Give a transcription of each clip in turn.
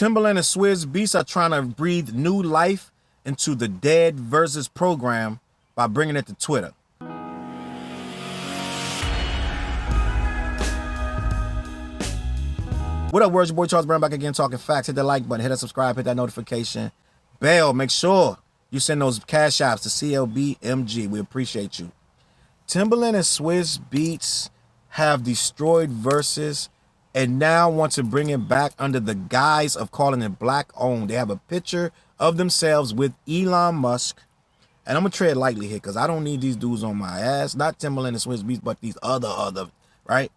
Timbaland and Swizz Beatz are trying to breathe new life into the dead Verzuz program by bringing it to Twitter. What up, words? Your boy Charles Brown back again, talking facts. Hit that like button, hit that subscribe, hit that notification bell. Make sure you send those Cashaps to CLBMG. We appreciate you. Timbaland and Swizz Beatz have destroyed Verzuz and now want to bring it back under the guise of calling it black owned. They have a picture of themselves with Elon Musk. And I'm going to tread lightly here because I don't need these dudes on my ass. Not Timbaland and Swizz Beatz, but these other, right?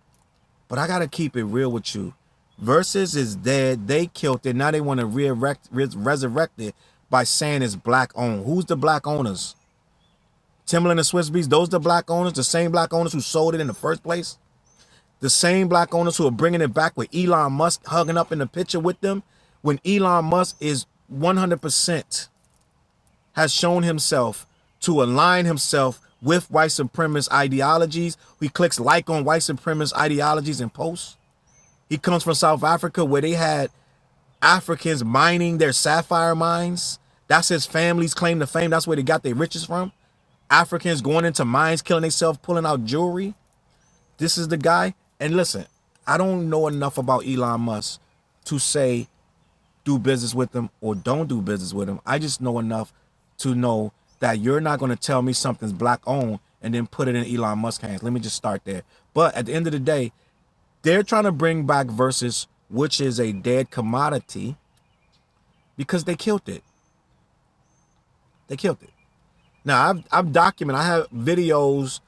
But I got to keep it real with you. Verzuz is dead. They killed it. Now they want to resurrect it by saying it's black owned. Who's the black owners? Timbaland and Swizz Beatz, those the black owners, the same black owners who sold it in the first place? The same black owners who are bringing it back with Elon Musk hugging up in the picture with them, when Elon Musk is 100% has shown himself to align himself with white supremacist ideologies. He clicks like on white supremacist ideologies and posts. He comes from South Africa where they had Africans mining their sapphire mines. That's his family's claim to fame. That's where they got their riches from. Africans going into mines, killing themselves, pulling out jewelry. This is the guy. And listen, I don't know enough about Elon Musk to say do business with him or don't do business with him. I just know enough to know that you're not going to tell me something's black owned and then put it in Elon Musk's hands. Let me just start there. But at the end of the day, they're trying to bring back Verzuz, which is a dead commodity, because they killed it. They killed it. Now, I've documented, I have videos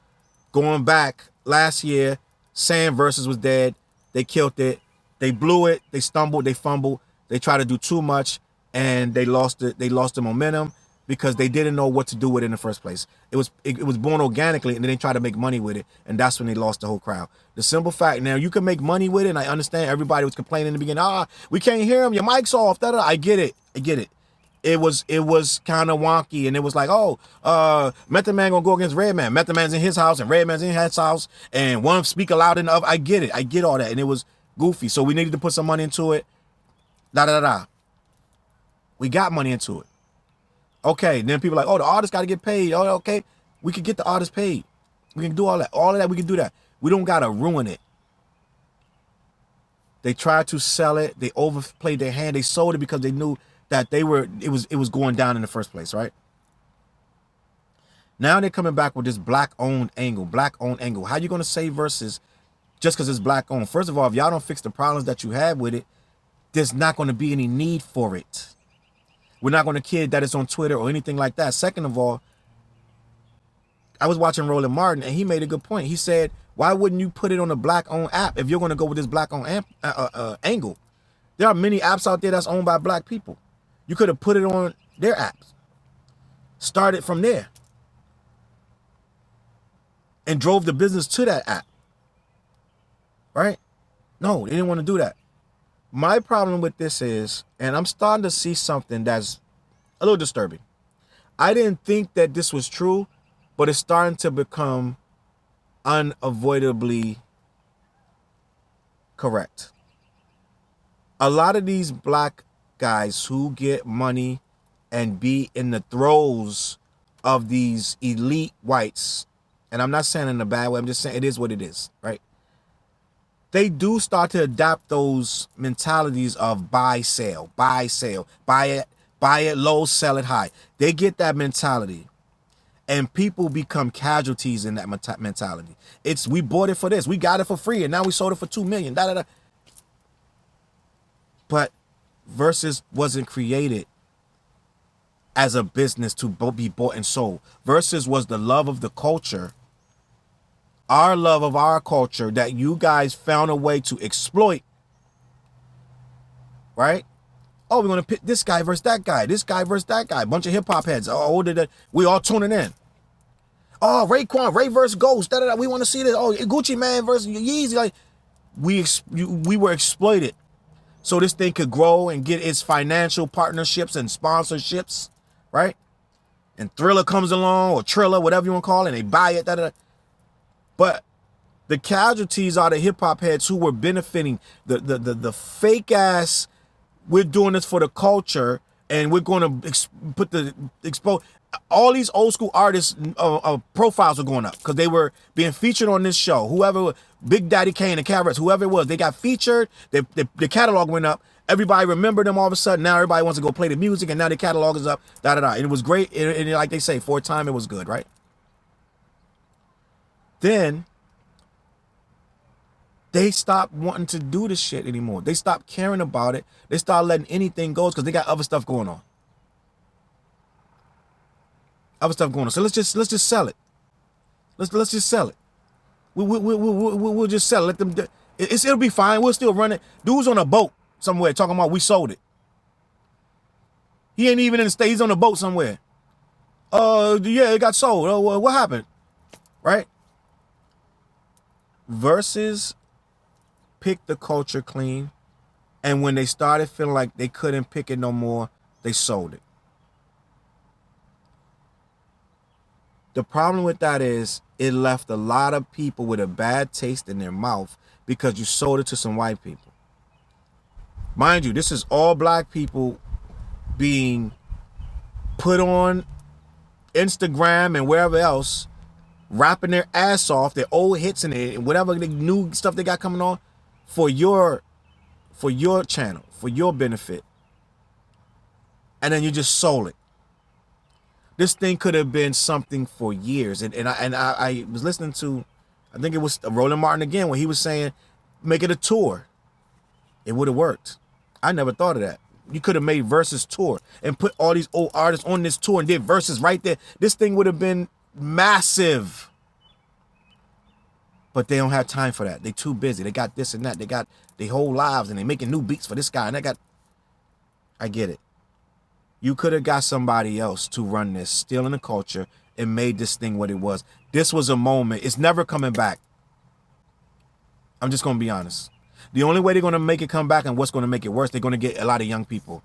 going back last year saying Verzuz was dead. They killed it. They blew it. They stumbled. They fumbled. They tried to do too much, and they lost it. They lost the momentum because they didn't know what to do with it in the first place. It was born organically, and then they tried to make money with it, and that's when they lost the whole crowd. The simple fact, now you can make money with it, and I understand everybody was complaining in the beginning, we can't hear him, your mic's off, da-da. I get it. I get it. It was kind of wonky, and it was like, Method Man gonna go against Redman. Method Man's in his house, and Redman's in his house, and one speak louder than the other. I get it. I get all that, and it was goofy. So we needed to put some money into it. Da-da-da-da. We got money into it. Okay, then people are like, the artist got to get paid. Oh, okay, we could get the artist paid. We can do all that. All of that, we can do that. We don't got to ruin it. They tried to sell it. They overplayed their hand. They sold it because they knew that it was going down in the first place, right? Now they're coming back with this black-owned angle. Black-owned angle. How you going to save Verzuz just because it's black-owned? First of all, if y'all don't fix the problems that you have with it, there's not going to be any need for it. We're not going to kid that it's on Twitter or anything like that. Second of all, I was watching Roland Martin, and he made a good point. He said, why wouldn't you put it on a black-owned app if you're going to go with this black-owned angle? There are many apps out there that's owned by black people. You could have put it on their apps. Started from there. And drove the business to that app. Right? No, they didn't want to do that. My problem with this is, and I'm starting to see something that's a little disturbing. I didn't think that this was true, but it's starting to become unavoidably correct. A lot of these black guys who get money and be in the throes of these elite whites, and I'm not saying in a bad way, I'm just saying it is what it is, right? They do start to adopt those mentalities of buy, sell, buy it low, sell it high. They get that mentality, and people become casualties in that mentality. It's, we bought it for this, we got it for free, and now we sold it for $2 million. But Verzuz wasn't created as a business to be bought and sold. Verzuz was the love of the culture. Our love of our culture that you guys found a way to exploit, right? Oh, we're going to pit this guy versus that guy, this guy versus that guy. Bunch of hip-hop heads. Oh, we all tuning in. Oh, Ray versus Ghost. We want to see this. Oh, Gucci Man versus Yeezy. Like, we were exploited so this thing could grow and get its financial partnerships and sponsorships, right? And Thriller comes along, or Triller, whatever you want to call it, and they buy it. But the casualties are the hip hop heads who were benefiting the fake ass we're doing this for the culture, and we're going to expose all these old school artists. Profiles are going up because they were being featured on this show. Whoever, Big Daddy Kane and Carrots, whoever it was, they got featured. The catalog went up. Everybody remembered them all of a sudden. Now everybody wants to go play the music, and now the catalog is up. And it was great. And like they say, for a time, it was good, right? Then they stopped wanting to do this shit anymore. They stopped caring about it. They started letting anything go because they got other stuff going on. So let's just sell it. Let's just sell it. We'll just sell it. Let them. It'll be fine. We'll still run it. Dude's on a boat somewhere talking about we sold it. He ain't even in the States. He's on a boat somewhere. Yeah, it got sold. What happened? Right? Verzuz picked the culture clean, and when they started feeling like they couldn't pick it no more, they sold it. The problem with that is it left a lot of people with a bad taste in their mouth because you sold it to some white people. Mind you, this is all black people being put on Instagram and wherever else, rapping their ass off, their old hits and whatever the new stuff they got coming on for your channel, for your benefit. And then you just sold it. This thing could have been something for years. And I was listening to, I think it was Roland Martin again, when he was saying, make it a tour. It would have worked. I never thought of that. You could have made Verzuz tour and put all these old artists on this tour and did Verzuz right there. This thing would have been massive. But they don't have time for that. They too busy. They got this and that. They got their whole lives and they making new beats for this guy. And I get it. You could have got somebody else to run this, stealing the culture, and made this thing what it was. This was a moment. It's never coming back. I'm just going to be honest. The only way they're going to make it come back and what's going to make it worse, they're going to get a lot of young people.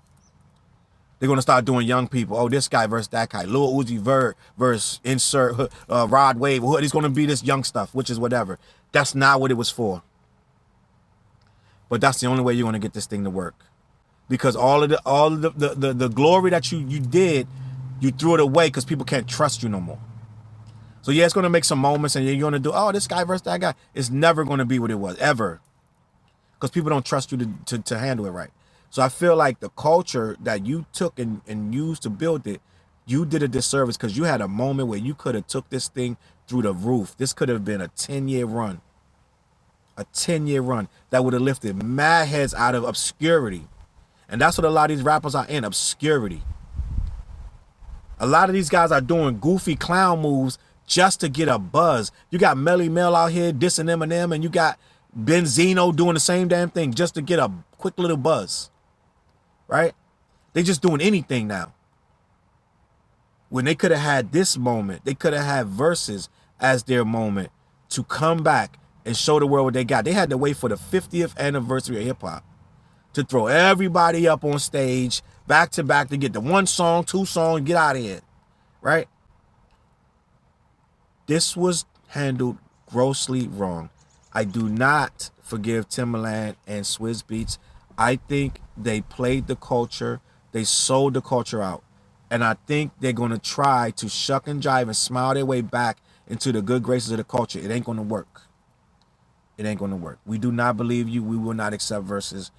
They're going to start doing young people. Oh, this guy versus that guy. Lil Uzi Vert versus insert Rod Wave. It's going to be this young stuff, which is whatever. That's not what it was for. But that's the only way you're going to get this thing to work. Because all of the glory that you did, you threw it away because people can't trust you no more. So yeah, it's going to make some moments and you're going to do, oh, this guy versus that guy. It's never going to be what it was, ever. Because people don't trust you to handle it right. So I feel like the culture that you took and used to build it, you did a disservice because you had a moment where you could have took this thing through the roof. This could have been a 10-year run. A 10-year run that would have lifted mad heads out of obscurity. And that's what a lot of these rappers are in, obscurity. A lot of these guys are doing goofy clown moves just to get a buzz. You got Melly Mel out here dissing Eminem, and you got Benzino doing the same damn thing just to get a quick little buzz. Right? They just doing anything now. When they could have had this moment, they could have had Verzuz as their moment to come back and show the world what they got. They had to wait for the 50th anniversary of hip-hop to throw everybody up on stage back to back to get the one song, two songs, get out of here. Right? This was handled grossly wrong. I do not forgive Timbaland and Swizz Beatz. I think they played the culture. They sold the culture out. And I think they're going to try to shuck and jive and smile their way back into the good graces of the culture. It ain't going to work. It ain't going to work. We do not believe you. We will not accept Verzuz.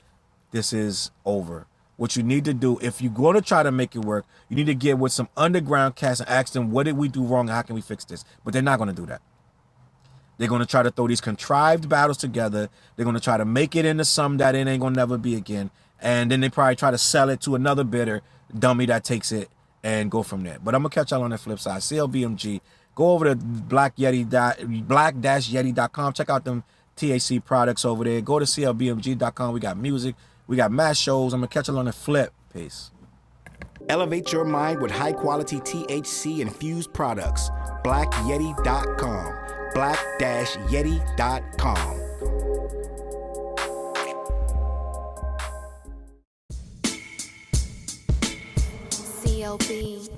This is over. What you need to do, if you're going to try to make it work, you need to get with some underground cats and ask them, what did we do wrong? How can we fix this? But they're not going to do that. They're going to try to throw these contrived battles together. They're going to try to make it into something that it ain't going to never be again. And then they probably try to sell it to another bidder, dummy that takes it, and go from there. But I'm going to catch y'all on the flip side. CLBMG. Go over to black-yeti.com. Check out them THC products over there. Go to CLBMG.com. We got music. We got mass shows. I'm going to catch y'all on the flip. Peace. Elevate your mind with high-quality THC-infused products. BlackYeti.com. Black-Yeti.com. CLB.